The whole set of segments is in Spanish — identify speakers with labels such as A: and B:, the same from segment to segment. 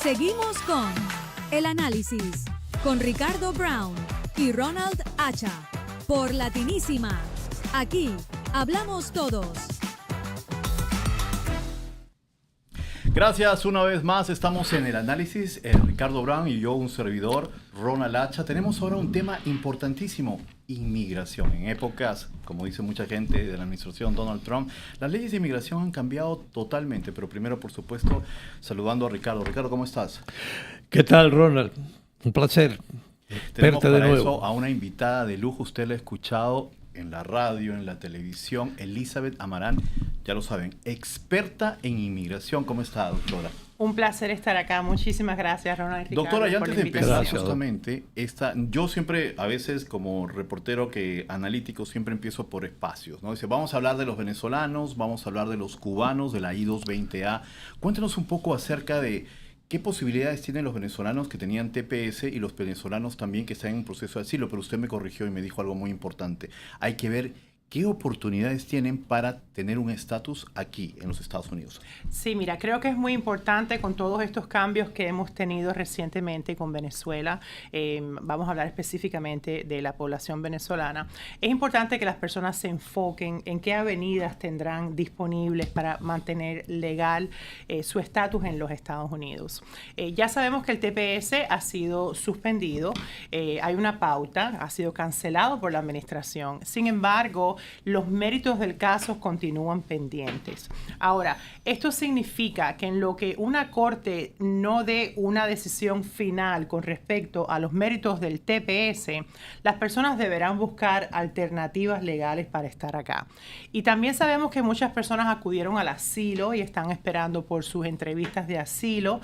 A: Seguimos con El Análisis, con Ricardo Brown y Ronald Acha, por Latinísima. Aquí hablamos todos.
B: Gracias una vez más, estamos en El Análisis, Ricardo Brown y yo, un servidor, Ronald Acha. Tenemos ahora un tema importantísimo, inmigración. En épocas, como dice mucha gente de la administración Donald Trump, las leyes de inmigración han cambiado totalmente, pero primero, por supuesto, saludando a Ricardo. Ricardo, ¿cómo estás?
C: ¿Qué tal, Ronald? Un placer
B: Tenemos
C: verte de
B: para
C: nuevo.
B: eso a una invitada de lujo, usted la ha escuchado en la radio, en la televisión, Elizabeth Amarán, ya lo saben, experta en inmigración. ¿Cómo está, doctora?
D: Un placer estar acá. Muchísimas gracias, Ronald y Ricardo,
B: Doctora, y
D: por
B: antes
D: la
B: de empezar,
D: invitación.
B: justamente, yo siempre, a veces como reportero analítico, siempre empiezo por espacios, ¿no? Dice, vamos a hablar de los venezolanos, vamos a hablar de los cubanos, de la I-220A. Cuéntenos un poco acerca de qué posibilidades tienen los venezolanos que tenían TPS y los venezolanos también que están en proceso de asilo, pero usted me corrigió y me dijo algo muy importante. Hay que ver qué oportunidades tienen para tener un estatus aquí en los Estados Unidos.
D: Sí, mira, creo que es muy importante con todos estos cambios que hemos tenido recientemente con Venezuela. Vamos a hablar específicamente de la población venezolana. Es importante que las personas se enfoquen en qué avenidas tendrán disponibles para mantener legal su estatus en los Estados Unidos. Ya sabemos que el TPS ha sido suspendido, hay una pauta, ha sido cancelado por la administración. Sin embargo, los méritos del caso continúan pendientes. Ahora, esto significa que en lo que una corte no dé una decisión final con respecto a los méritos del TPS, las personas deberán buscar alternativas legales para estar acá. Y también sabemos que muchas personas acudieron al asilo y están esperando por sus entrevistas de asilo.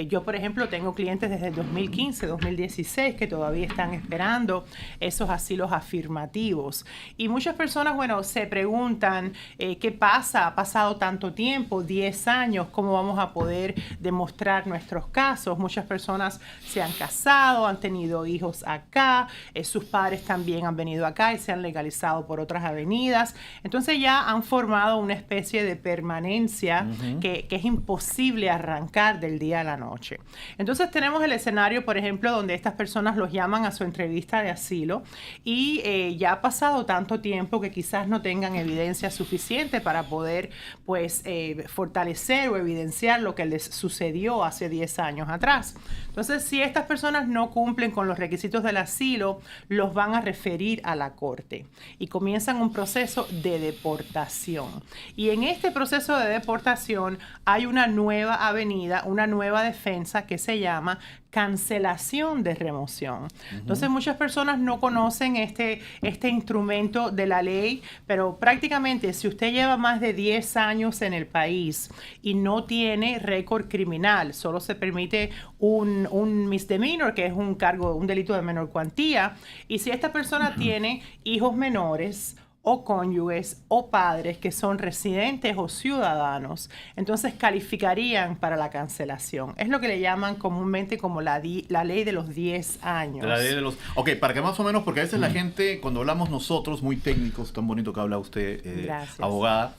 D: Yo, por ejemplo, tengo clientes desde el 2015, 2016 que todavía están esperando esos asilos afirmativos. Y muchas personas, bueno, se preguntan qué pasa, ha pasado tanto tiempo, 10 años, cómo vamos a poder demostrar nuestros casos. Muchas personas se han casado, han tenido hijos acá, sus padres también han venido acá y se han legalizado por otras avenidas. Entonces ya han formado una especie de permanencia que es imposible arrancar del día a la noche. Entonces tenemos el escenario, por ejemplo, donde estas personas los llaman a su entrevista de asilo y ya ha pasado tanto tiempo que quizás no tengan evidencia suficiente para poder, pues, fortalecer o evidenciar lo que les sucedió hace 10 años atrás. Entonces, si estas personas no cumplen con los requisitos del asilo, los van a referir a la corte y comienzan un proceso de deportación. Y en este proceso de deportación hay una nueva avenida, una nueva defensa que se llama cancelación de remoción. Entonces, muchas personas no conocen este instrumento de la ley, pero prácticamente si usted lleva más de 10 años en el país y no tiene récord criminal, solo se permite un misdemeanor, que es un delito de menor cuantía, y si esta persona tiene hijos menores o cónyuges o padres que son residentes o ciudadanos, entonces calificarían para la cancelación. Es lo que le llaman comúnmente como la ley de los 10 años.
B: La ley de los... Ok, para que más o menos, porque a veces la gente, cuando hablamos nosotros, muy técnicos, tan bonito que habla usted, abogada,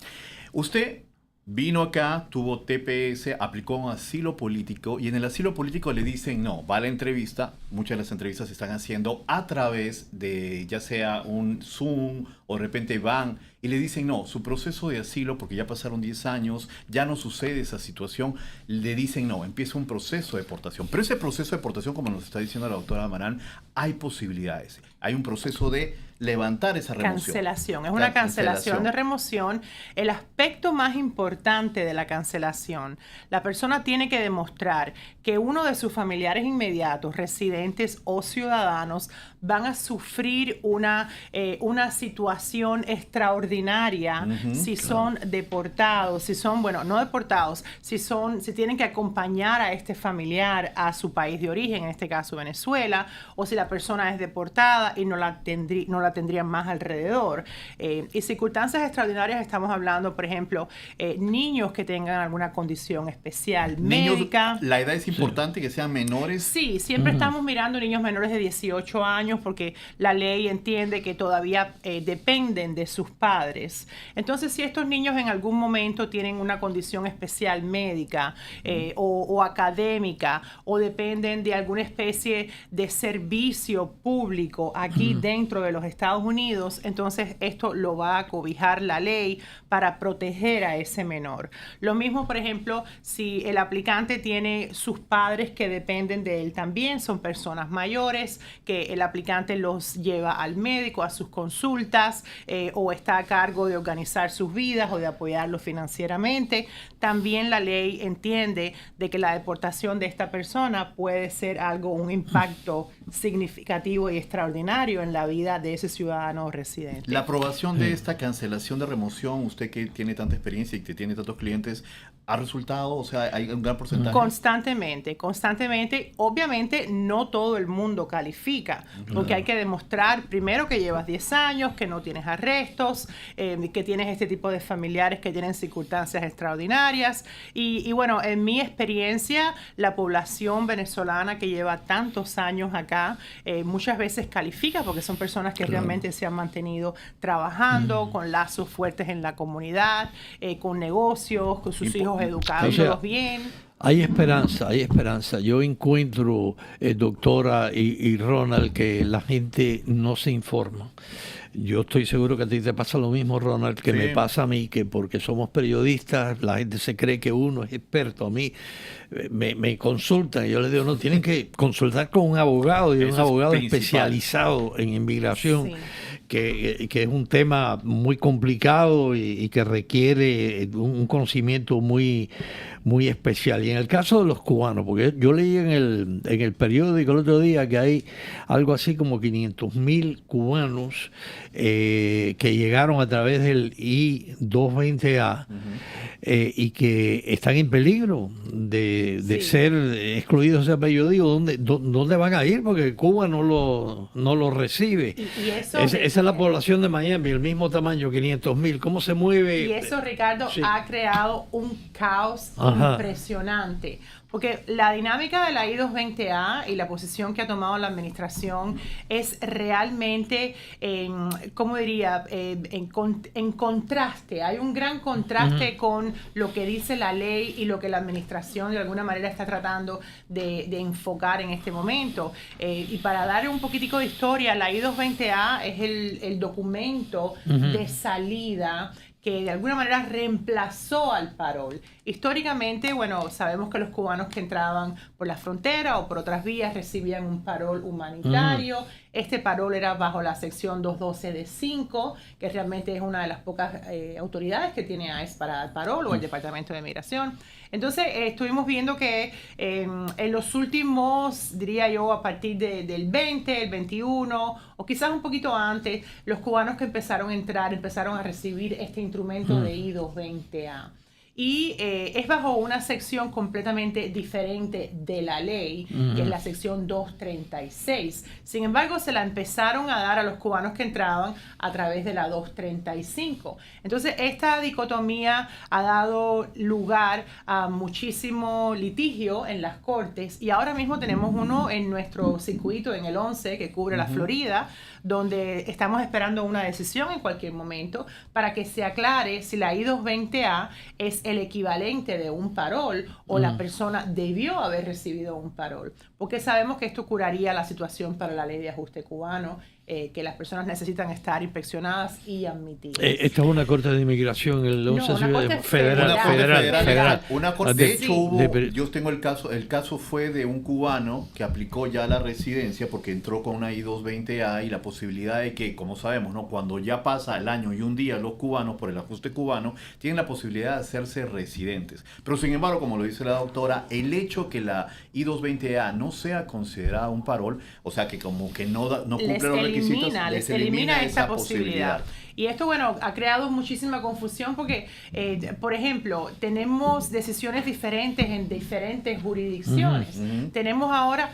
B: usted vino acá, tuvo TPS, aplicó un asilo político y en el asilo político le dicen no, va a la entrevista. Muchas de las entrevistas se están haciendo a través de ya sea un Zoom o de repente van y le dicen no, su proceso de asilo, porque ya pasaron 10 años, ya no sucede esa situación, le dicen no, empieza un proceso de deportación. Pero ese proceso de deportación, como nos está diciendo la doctora Amarán, hay posibilidades. Hay un proceso de levantar esa remoción.
D: Cancelación, es una cancelación de remoción. El aspecto más importante de la cancelación, la persona tiene que demostrar que uno de sus familiares inmediatos, residentes o ciudadanos, van a sufrir una situación extraordinaria si son deportados, si son, bueno, no deportados, si tienen que acompañar a este familiar a su país de origen, en este caso Venezuela, o si la persona es deportada y no la tendrían más alrededor. Y circunstancias extraordinarias estamos hablando, por ejemplo, niños que tengan alguna condición especial médica.
B: ¿La edad es importante, que sean menores?
D: Sí, siempre estamos mirando niños menores de 18 años porque la ley entiende que todavía depende dependen de sus padres. Entonces, si estos niños en algún momento tienen una condición especial médica o académica, o dependen de alguna especie de servicio público aquí dentro de los Estados Unidos, entonces esto lo va a cobijar la ley para proteger a ese menor. Lo mismo, por ejemplo, si el aplicante tiene sus padres que dependen de él también, son personas mayores, que el aplicante los lleva al médico, a sus consultas, o está a cargo de organizar sus vidas o de apoyarlos financieramente. También la ley entiende de que la deportación de esta persona puede ser un impacto significativo y extraordinario en la vida de ese ciudadano residente.
B: La aprobación de esta cancelación de remoción, usted que tiene tanta experiencia y que tiene tantos clientes, ¿ha resultado? O sea, ¿hay un gran porcentaje?
D: Constantemente. Obviamente no todo el mundo califica, porque hay que demostrar primero que llevas 10 años, que no tienes arrestos, que tienes este tipo de familiares que tienen circunstancias extraordinarias. Y bueno, en mi experiencia, la población venezolana que lleva tantos años acá, muchas veces califica porque son personas que realmente se han mantenido trabajando con lazos fuertes en la comunidad, con negocios, con sus hijos educándolos bien.
C: Hay esperanza. Yo encuentro, doctora y Ronald, que la gente no se informa. Yo estoy seguro que a ti te pasa lo mismo, Ronald, que me pasa a mí, que porque somos periodistas, la gente se cree que uno es experto. A mí me consultan y yo les digo, no, tienen que consultar con un abogado, y un abogado especializado en inmigración. Que es un tema muy complicado y que requiere un conocimiento muy especial. Y en el caso de los cubanos, porque yo leí en el periódico el otro día que hay algo así como 500,000 cubanos que llegaron a través del I-220A y que están en peligro de ser excluidos. O sea, yo digo, ¿dónde van a ir? Porque Cuba no lo recibe.
D: Y eso,
C: esa es la población de Miami, el mismo tamaño, 500,000. ¿Cómo se mueve?
D: Y eso, Ricardo, ha creado un caos impresionante. Porque la dinámica de la I-220A y la posición que ha tomado la administración es realmente, ¿cómo diría?, en contraste. Hay un gran contraste con lo que dice la ley y lo que la administración de alguna manera está tratando de enfocar en este momento. Y para darle un poquitico de historia, la I-220A es el documento de salida que de alguna manera reemplazó al parol. Históricamente, bueno, sabemos que los cubanos que entraban por la frontera o por otras vías recibían un parol humanitario. Este parol era bajo la sección 212 de 5, que realmente es una de las pocas autoridades que tiene ICE para dar parol, o el Departamento de Migración. Entonces, estuvimos viendo que en los últimos, diría yo, a partir del 20, el 21, o quizás un poquito antes, los cubanos que empezaron a entrar, empezaron a recibir este instrumento de I-220A. Y es bajo una sección completamente diferente de la ley, que es la sección 236. Sin embargo, se la empezaron a dar a los cubanos que entraban a través de la 235. Entonces, esta dicotomía ha dado lugar a muchísimo litigio en las cortes, y ahora mismo tenemos uno en nuestro circuito, en el 11, que cubre la Florida, donde estamos esperando una decisión en cualquier momento para que se aclare si la I-220A es el equivalente de un parol o la persona debió haber recibido un parol. Porque sabemos que esto curaría la situación para la ley de ajuste cubano, que las personas necesitan estar inspeccionadas y admitidas.
C: Esta es una corte de inmigración, el 11
B: federal. Una corte, de hecho, yo tengo el caso fue de un cubano que aplicó ya la residencia porque entró con una I-220A, y la posibilidad de que, como sabemos, ¿no?, cuando ya pasa el año y un día, los cubanos, por el ajuste cubano, tienen la posibilidad de hacerse residentes. Pero sin embargo, como lo dice la doctora, el hecho que la I-220A no sea considerada un parol, o sea, que como que no cumple los requisitos,
D: les elimina esa posibilidad. Y esto, bueno, ha creado muchísima confusión porque, por ejemplo, tenemos decisiones diferentes en diferentes jurisdicciones. Tenemos ahora,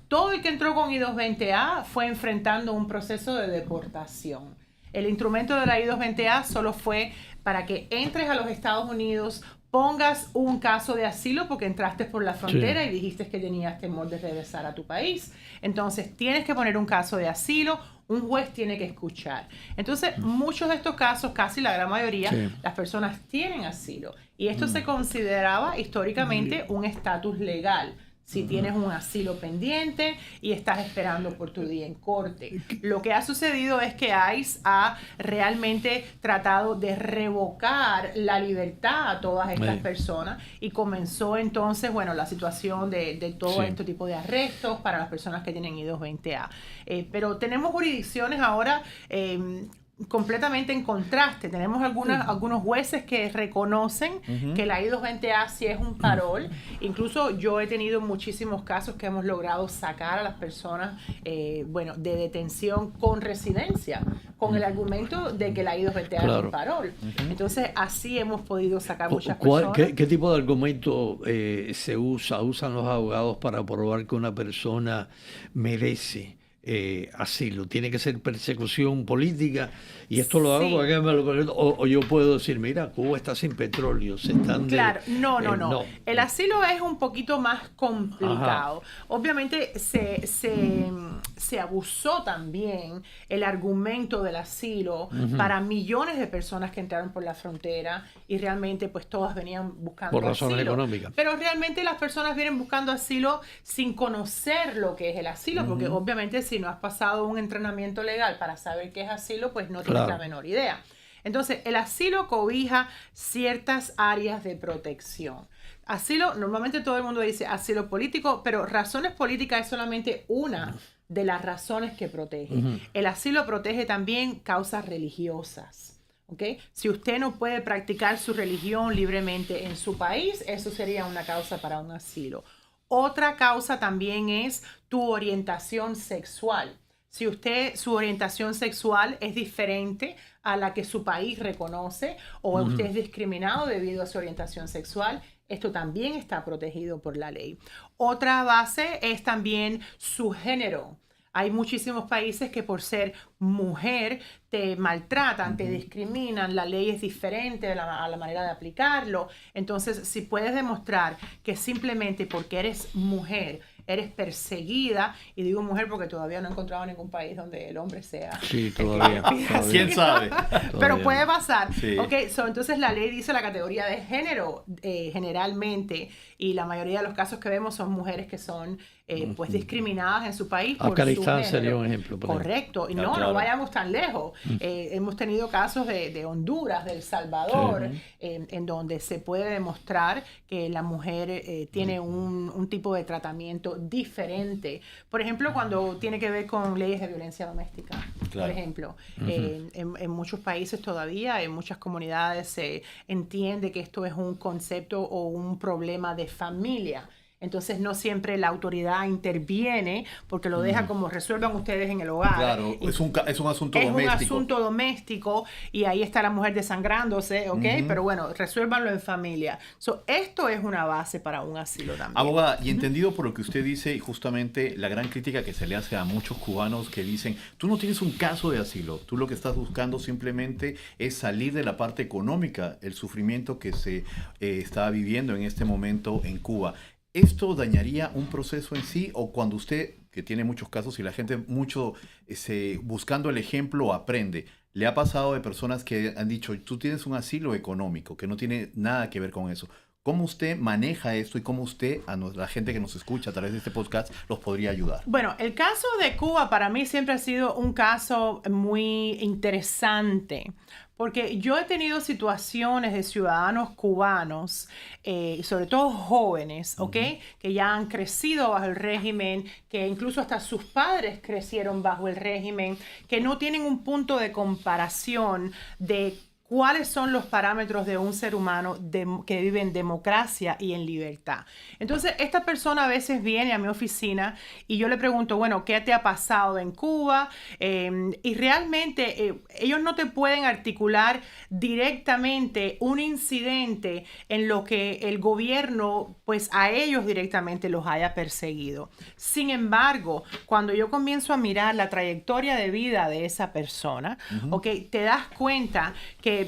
D: todo el que entró con I-220A fue enfrentando un proceso de deportación. El instrumento de la I-220A solo fue para que entres a los Estados Unidos, pongas un caso de asilo porque entraste por la frontera y dijiste que tenías temor de regresar a tu país. Entonces, tienes que poner un caso de asilo, un juez tiene que escuchar. Entonces, muchos de estos casos, casi la gran mayoría, las personas tienen asilo. Y esto se consideraba históricamente un estatus legal. Si tienes un asilo pendiente y estás esperando por tu día en corte. Lo que ha sucedido es que ICE ha realmente tratado de revocar la libertad a todas estas personas y comenzó entonces, bueno, la situación de todo este tipo de arrestos para las personas que tienen I-220A. Pero tenemos jurisdicciones ahora completamente en contraste. Tenemos algunos jueces que reconocen que la I-220A sí es un parol. Incluso yo he tenido muchísimos casos que hemos logrado sacar a las personas de detención con residencia, con el argumento de que la I-220A es un parol. Entonces, así hemos podido sacar muchas personas.
C: ¿Qué tipo de argumento usan los abogados para probar que una persona merece asilo? ¿Tiene que ser persecución política? Y esto lo hago porque o yo puedo decir, mira, Cuba está sin petróleo, se están
D: no. El asilo es un poquito más complicado. Obviamente se abusó también el argumento del asilo para millones de personas que entraron por la frontera y realmente pues todas venían buscando
C: por razones
D: asilo.
C: Económicas.
D: Pero realmente las personas vienen buscando asilo sin conocer lo que es el asilo, porque obviamente si no has pasado un entrenamiento legal para saber qué es asilo, pues no tienes la menor idea. Entonces, el asilo cobija ciertas áreas de protección. Asilo, normalmente todo el mundo dice asilo político, pero razones políticas es solamente una de las razones que protege. El asilo protege también causas religiosas. ¿Okay? Si usted no puede practicar su religión libremente en su país, eso sería una causa para un asilo. Otra causa también es tu orientación sexual. Si su orientación sexual es diferente a la que su país reconoce o usted es discriminado debido a su orientación sexual, esto también está protegido por la ley. Otra base es también su género. Hay muchísimos países que por ser mujer te maltratan, te discriminan, la ley es diferente a la manera de aplicarlo. Entonces, si puedes demostrar que simplemente porque eres mujer, eres perseguida, y digo mujer porque todavía no he encontrado ningún país donde el hombre sea.
C: Sí, todavía.
B: ¿Quién sabe?
D: Pero puede pasar.
B: Sí.
D: Okay, entonces la ley dice la categoría de género generalmente, y la mayoría de los casos que vemos son mujeres que son pues discriminadas en su país por su género.
C: Sería un ejemplo.
D: Correcto. Y no vayamos tan lejos. Hemos tenido casos de Honduras, de El Salvador, en donde se puede demostrar que la mujer tiene un tipo de tratamiento diferente. Por ejemplo, cuando tiene que ver con leyes de violencia doméstica. Por ejemplo, en muchos países todavía, en muchas comunidades se entiende que esto es un concepto o un problema de familia. Entonces no siempre la autoridad interviene porque lo deja como resuelvan ustedes en el hogar.
B: Claro, es un asunto doméstico.
D: Es un asunto doméstico y ahí está la mujer desangrándose, ¿ok? Pero bueno, resuélvanlo en familia. Esto es una base para un asilo también.
B: Abogada, y entendido por lo que usted dice, y justamente la gran crítica que se le hace a muchos cubanos que dicen, tú no tienes un caso de asilo, tú lo que estás buscando simplemente es salir de la parte económica, el sufrimiento que se está viviendo en este momento en Cuba. ¿Esto dañaría un proceso en sí o cuando usted, que tiene muchos casos y la gente mucho buscando el ejemplo aprende? ¿Le ha pasado de personas que han dicho, tú tienes un asilo económico que no tiene nada que ver con eso? ¿Cómo usted maneja esto y cómo usted, a la gente que nos escucha a través de este podcast, los podría ayudar?
D: Bueno, el caso de Cuba para mí siempre ha sido un caso muy interesante. Porque yo he tenido situaciones de ciudadanos cubanos, sobre todo jóvenes, ¿ok? Que ya han crecido bajo el régimen, que incluso hasta sus padres crecieron bajo el régimen, que no tienen un punto de comparación de cuáles son los parámetros de un ser humano que vive en democracia y en libertad. Entonces, esta persona a veces viene a mi oficina y yo le pregunto, bueno, ¿qué te ha pasado en Cuba? Y realmente ellos no te pueden articular directamente un incidente en lo que el gobierno, pues a ellos directamente los haya perseguido. Sin embargo, cuando yo comienzo a mirar la trayectoria de vida de esa persona, ¿ok? Te das cuenta que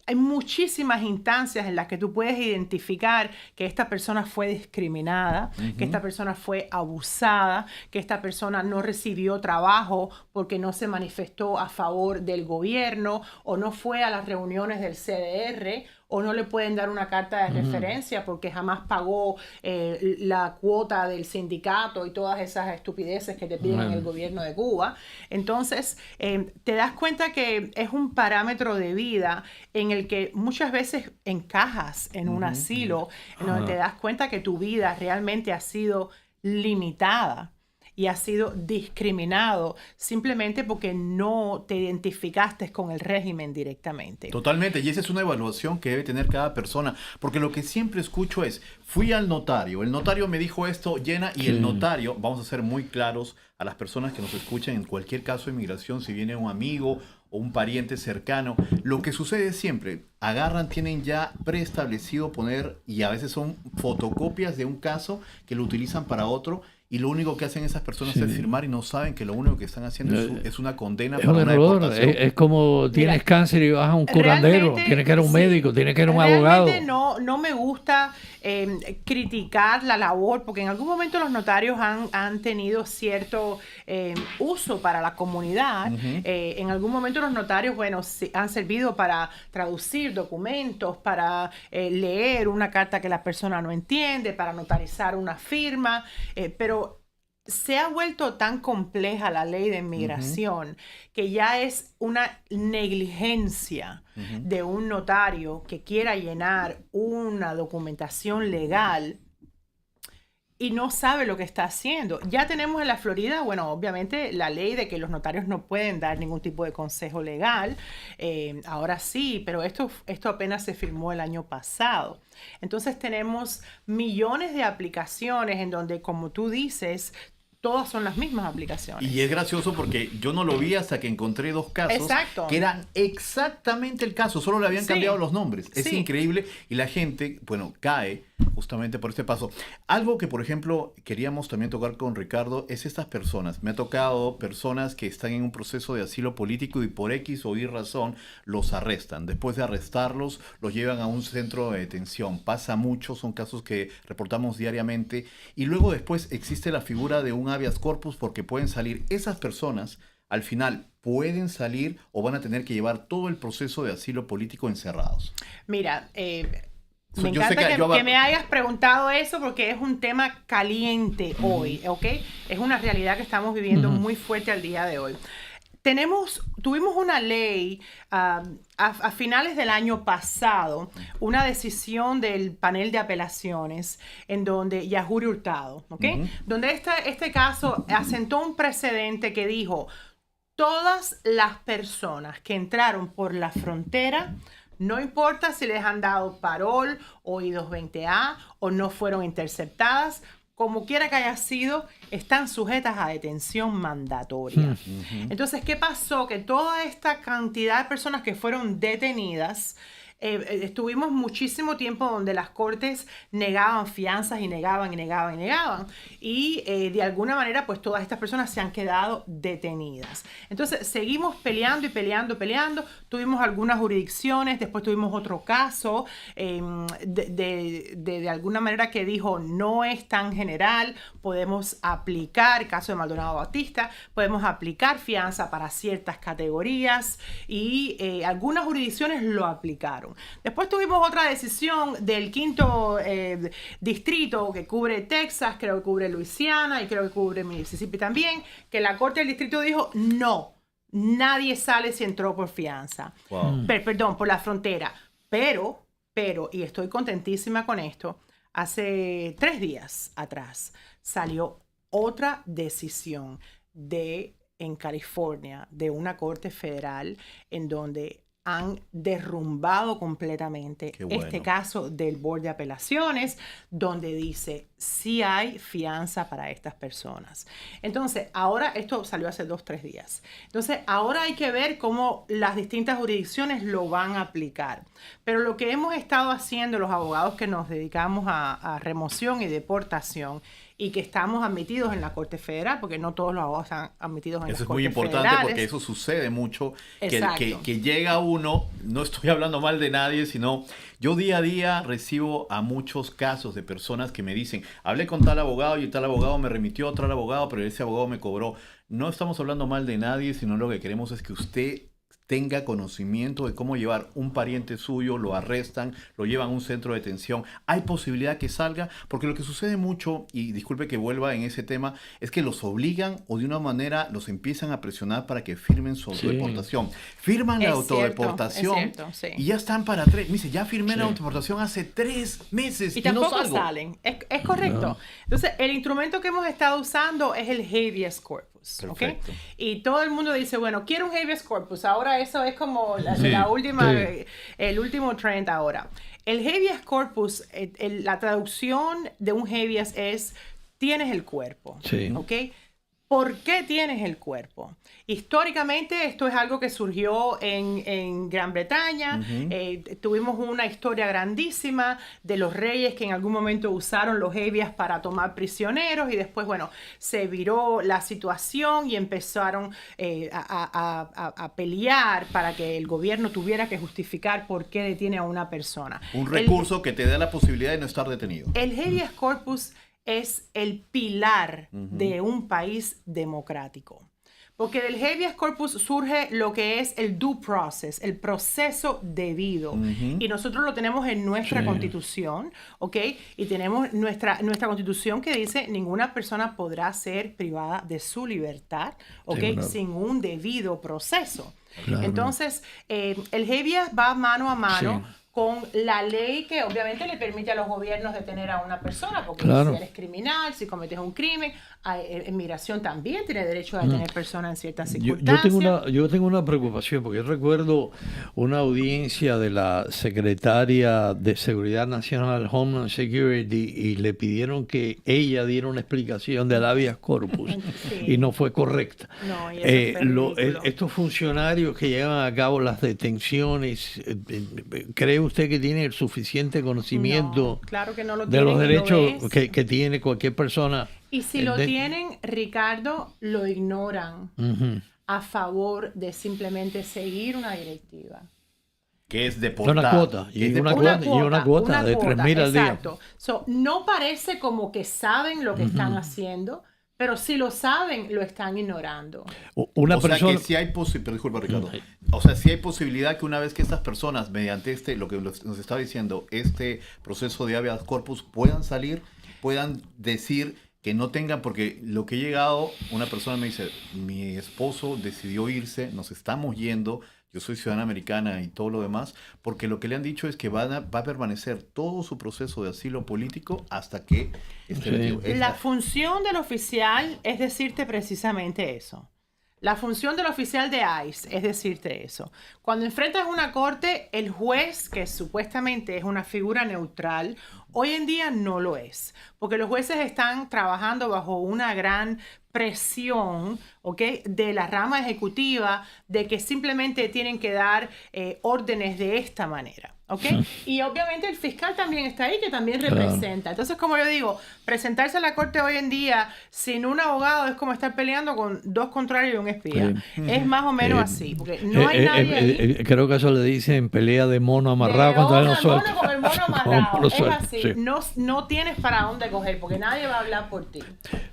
D: hay muchísimas instancias en las que tú puedes identificar que esta persona fue discriminada, que esta persona fue abusada, que esta persona no recibió trabajo porque no se manifestó a favor del gobierno o no fue a las reuniones del CDR o no le pueden dar una carta de referencia porque jamás pagó la cuota del sindicato y todas esas estupideces que te piden en el gobierno de Cuba. Entonces, te das cuenta que es un parámetro de vida en el que muchas veces encajas en un asilo, en donde te das cuenta que tu vida realmente ha sido limitada y has sido discriminado simplemente porque no te identificaste con el régimen directamente.
B: Totalmente, y esa es una evaluación que debe tener cada persona, porque lo que siempre escucho es, fui al notario, el notario me dijo esto, llena, y el notario, vamos a ser muy claros a las personas que nos escuchan en cualquier caso de inmigración, si viene un amigo o un pariente cercano, lo que sucede siempre, agarran, tienen ya preestablecido poner, y a veces son fotocopias de un caso que lo utilizan para otro, y lo único que hacen esas personas es firmar y no saben que lo único que están haciendo es una condena para una deportación.
C: Es como tienes cáncer y vas a un curandero, tienes que ir a un médico, tienes que ir a un abogado.
D: No me gusta criticar la labor, porque en algún momento los notarios han tenido cierto uso para la comunidad. En algún momento los notarios, han servido para traducir documentos, para leer una carta que la persona no entiende, para notarizar una firma, pero se ha vuelto tan compleja la ley de inmigración que ya es una negligencia de un notario que quiera llenar una documentación legal y no sabe lo que está haciendo. Ya tenemos en la Florida, obviamente la ley de que los notarios no pueden dar ningún tipo de consejo legal. Ahora sí, pero esto apenas se firmó el año pasado. Entonces tenemos millones de aplicaciones en donde, como tú dices, todas son las mismas aplicaciones.
B: Y es gracioso porque yo no lo vi hasta que encontré 2 casos que eran exactamente el caso, solo le habían cambiado los nombres. Es increíble y la gente, cae justamente por este paso. Algo que, por ejemplo, queríamos también tocar con Ricardo es estas personas. Me ha tocado personas que están en un proceso de asilo político y por X o Y razón los arrestan. Después de arrestarlos, los llevan a un centro de detención. Pasa mucho, son casos que reportamos diariamente. Y luego después existe la figura de un habeas corpus porque pueden salir esas personas. Al final, ¿pueden salir o van a tener que llevar todo el proceso de asilo político encerrados?
D: Mira, me encanta que me hayas preguntado eso porque es un tema caliente hoy, ¿ok? Es una realidad que estamos viviendo muy fuerte al día de hoy. Tuvimos una ley a finales del año pasado, una decisión del panel de apelaciones en donde Yajuri Hurtado, ¿ok? Donde este caso asentó un precedente que dijo, todas las personas que entraron por la frontera, no importa si les han dado parol o I-220A o no fueron interceptadas, como quiera que haya sido, están sujetas a detención mandatoria. Entonces, ¿qué pasó? Que toda esta cantidad de personas que fueron detenidas, estuvimos muchísimo tiempo donde las cortes negaban fianzas y negaban. Y de alguna manera, pues todas estas personas se han quedado detenidas. Entonces, seguimos peleando. Tuvimos algunas jurisdicciones, después tuvimos otro caso de alguna manera que dijo, no es tan general, podemos aplicar, caso de Maldonado Batista, podemos aplicar fianza para ciertas categorías y algunas jurisdicciones lo aplicaron. Después tuvimos otra decisión del 5º distrito que cubre Texas, creo que cubre Luisiana y creo que cubre Mississippi también, que la Corte del Distrito dijo no, nadie sale si entró por fianza. Wow. Perdón, por la frontera. Pero, y estoy contentísima con esto, hace 3 días atrás salió otra decisión en California de una corte federal en donde han derrumbado completamente este caso del Board de Apelaciones, donde dice, sí hay fianza para estas personas. Entonces, ahora, esto salió hace 2-3 días. Entonces, ahora hay que ver cómo las distintas jurisdicciones lo van a aplicar. Pero lo que hemos estado haciendo los abogados que nos dedicamos a remoción y deportación, y que estamos admitidos en la Corte Federal, porque no todos los abogados están admitidos en las Cortes
B: Eso es muy importante
D: federales.
B: porque eso sucede mucho,
D: Exacto.
B: que llega uno, no estoy hablando mal de nadie, sino yo día a día recibo a muchos casos de personas que me dicen, hablé con tal abogado y tal abogado me remitió a otro abogado, pero ese abogado me cobró. No estamos hablando mal de nadie, sino lo que queremos es que usted tenga conocimiento de cómo llevar un pariente suyo, lo arrestan, lo llevan a un centro de detención. Hay posibilidad que salga, porque lo que sucede mucho, y disculpe que vuelva en ese tema, es que los obligan o de una manera los empiezan a presionar para que firmen su autodeportación. Firman la autodeportación y ya están para 3. Me dice, ya firmé la autodeportación hace 3 meses
D: y tampoco
B: no salgo.
D: salen. Es correcto. No. Entonces, el instrumento que hemos estado usando es el habeas corpus. ¿Okay? Y todo el mundo dice, bueno, quiero un habeas corpus. Ahora eso es como la última, el último trend ahora. El habeas corpus, la traducción de un habeas es, tienes el cuerpo. ¿Ok? ¿Por qué tienes el cuerpo? Históricamente esto es algo que surgió en Gran Bretaña. Tuvimos una historia grandísima de los reyes que en algún momento usaron los habeas para tomar prisioneros y después, bueno, se viró la situación y empezaron a pelear para que el gobierno tuviera que justificar por qué detiene a una persona.
B: Un recurso que te da la posibilidad de no estar detenido.
D: El habeas corpus es el pilar de un país democrático. Porque del habeas corpus surge lo que es el due process, el proceso debido. Y nosotros lo tenemos en nuestra Constitución, ¿ok? Y tenemos nuestra Constitución que dice ninguna persona podrá ser privada de su libertad, ¿ok? Sin un debido proceso. Entonces, el habeas va mano a mano con la ley que obviamente le permite a los gobiernos detener a una persona, porque si eres criminal, si cometes un crimen, inmigración también tiene derecho a detener personas en ciertas circunstancias.
C: Yo tengo una preocupación, porque yo recuerdo una audiencia de la secretaria de Seguridad Nacional, Homeland Security, y le pidieron que ella diera una explicación del habeas corpus, y no fue correcta.
D: No, y eso
C: estos funcionarios que llevan a cabo las detenciones, ¿cree usted que tiene el suficiente conocimiento
D: claro que no lo
C: de los derechos que tiene cualquier persona?
D: Y si lo tienen, Ricardo, lo ignoran a favor de simplemente seguir una directiva.
B: Que es deportar.
C: Una cuota. Una cuota de 3.000 al día.
D: Exacto. No parece como que saben lo que están haciendo, pero si lo saben, lo están ignorando.
B: Sea que si hay disculpa, Ricardo. O sea, si hay posibilidad que una vez que estas personas, mediante lo que nos está diciendo, este proceso de habeas corpus, puedan salir, puedan decir que no tengan, porque lo que he llegado, una persona me dice, mi esposo decidió irse, nos estamos yendo, yo soy ciudadana americana y todo lo demás, porque lo que le han dicho es que va a permanecer todo su proceso de asilo político hasta que esté
D: La función del oficial es decirte precisamente eso. La función del oficial de ICE es decirte eso. Cuando enfrentas una corte, el juez, que supuestamente es una figura neutral, hoy en día no lo es. Porque los jueces están trabajando bajo una gran presión, ¿ok?, de la rama ejecutiva, de que simplemente tienen que dar órdenes de esta manera. ¿Ok? Y obviamente el fiscal también está ahí, que también representa. Entonces, como yo digo, presentarse a la corte hoy en día sin un abogado es como estar peleando con 2 contrarios y un espía. Es más o menos así, porque no hay nadie ahí.
C: Creo que eso le dicen pelea de mono amarrado cuando no suelto.
D: Con el mono amarrado. Es así. No tienes para dónde coger, porque nadie va a hablar por ti.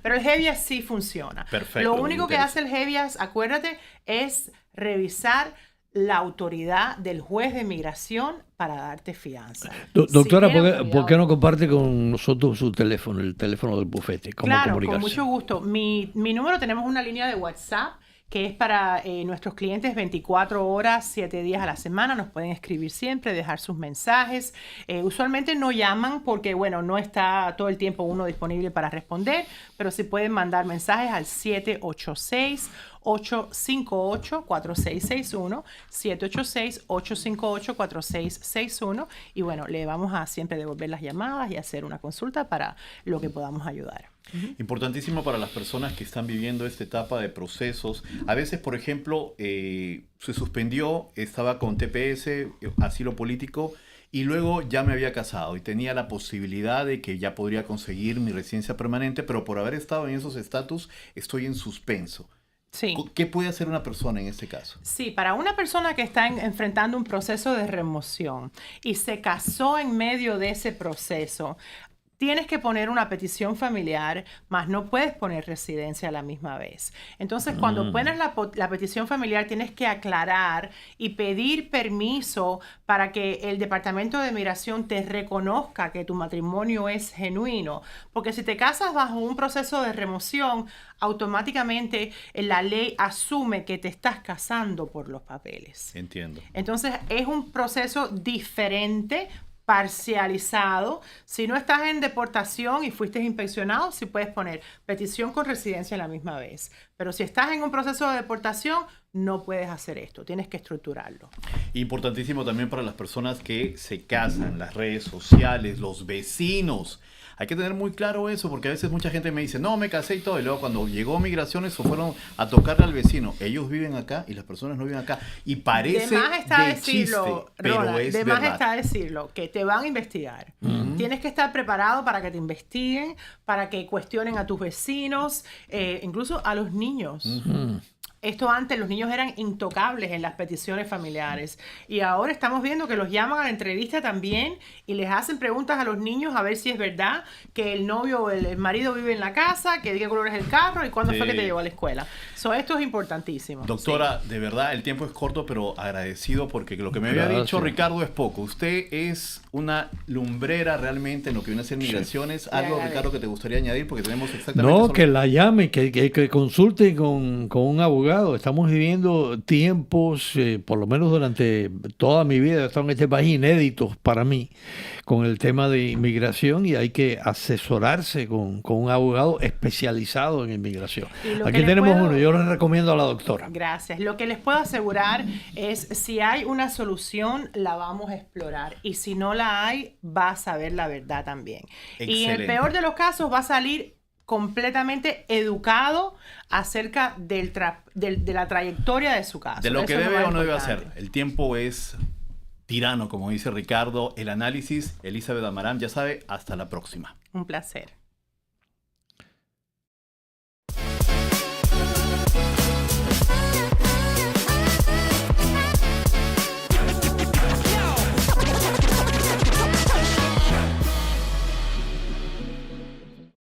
D: Pero el habeas sí funciona.
B: Perfecto.
D: Lo único que hace el habeas, acuérdate, es revisar la autoridad del juez de migración para darte fianza.
C: Doctora, ¿por qué no comparte con nosotros su teléfono, el teléfono del bufete?
D: Claro, con mucho gusto. Mi número, tenemos una línea de WhatsApp que es para nuestros clientes 24 horas, 7 días a la semana. Nos pueden escribir siempre, dejar sus mensajes. Usualmente no llaman porque, bueno, no está todo el tiempo uno disponible para responder, pero sí pueden mandar mensajes al 786-858-4661, 786-858-4661, y bueno, le vamos a siempre devolver las llamadas y hacer una consulta para lo que podamos ayudar.
B: Importantísimo para las personas que están viviendo esta etapa de procesos. A veces, por ejemplo, se suspendió, estaba con TPS, asilo político, y luego ya me había casado y tenía la posibilidad de que ya podría conseguir mi residencia permanente, pero por haber estado en esos estatus estoy en suspenso.
D: Sí.
B: ¿Qué puede hacer una persona en este caso?
D: Sí, para una persona que está enfrentando un proceso de remoción y se casó en medio de ese proceso, tienes que poner una petición familiar, más no puedes poner residencia a la misma vez. Entonces, cuando pones la petición familiar, tienes que aclarar y pedir permiso para que el Departamento de Migración te reconozca que tu matrimonio es genuino. Porque si te casas bajo un proceso de remoción, automáticamente la ley asume que te estás casando por los papeles.
B: Entiendo.
D: Entonces, es un proceso diferente, parcializado. Si no estás en deportación y fuiste inspeccionado, sí puedes poner petición con residencia a la misma vez. Pero si estás en un proceso de deportación, no puedes hacer esto. Tienes que estructurarlo.
B: Importantísimo también para las personas que se casan, las redes sociales, los vecinos. Hay que tener muy claro eso, porque a veces mucha gente me dice, no, me casé y todo, y luego cuando llegó migraciones o fueron a tocarle al vecino, ellos viven acá y las personas no viven acá. Y parece de chiste, pero
D: Ronald,
B: es
D: de más
B: verdad.
D: está decirlo, que te van a investigar. Tienes que estar preparado para que te investiguen, para que cuestionen a tus vecinos, incluso a los niños. Esto antes, los niños eran intocables en las peticiones familiares. Y ahora estamos viendo que los llaman a la entrevista también y les hacen preguntas a los niños a ver si es verdad que el novio o el marido vive en la casa, que de qué color es el carro y cuándo fue que te llevó a la escuela. Esto es importantísimo.
B: Doctora, de verdad, el tiempo es corto, pero agradecido porque lo que me había dicho Ricardo es poco. Usted es una lumbrera realmente en lo que viene a ser migraciones. Algo, Ricardo, que te gustaría añadir porque tenemos exactamente...
C: No, que la llame, que consulte con un abogado. Estamos viviendo tiempos, por lo menos durante toda mi vida, he estado en este país, inéditos para mí, con el tema de inmigración, y hay que asesorarse con un abogado especializado en inmigración. Aquí tenemos uno, yo le recomiendo a la doctora.
D: Gracias. Lo que les puedo asegurar es, si hay una solución, la vamos a explorar. Y si no la hay, vas a saber la verdad también.
B: Excelente.
D: Y en el peor de los casos va a salir completamente educado acerca de la trayectoria de su caso.
B: De lo que
D: Eso es
B: debe
D: lo
B: o no
D: más
B: debe
D: importante.
B: hacer. El tiempo es tirano, como dice Ricardo. El análisis, Elizabeth Amaram, ya sabe, hasta la próxima.
D: Un placer.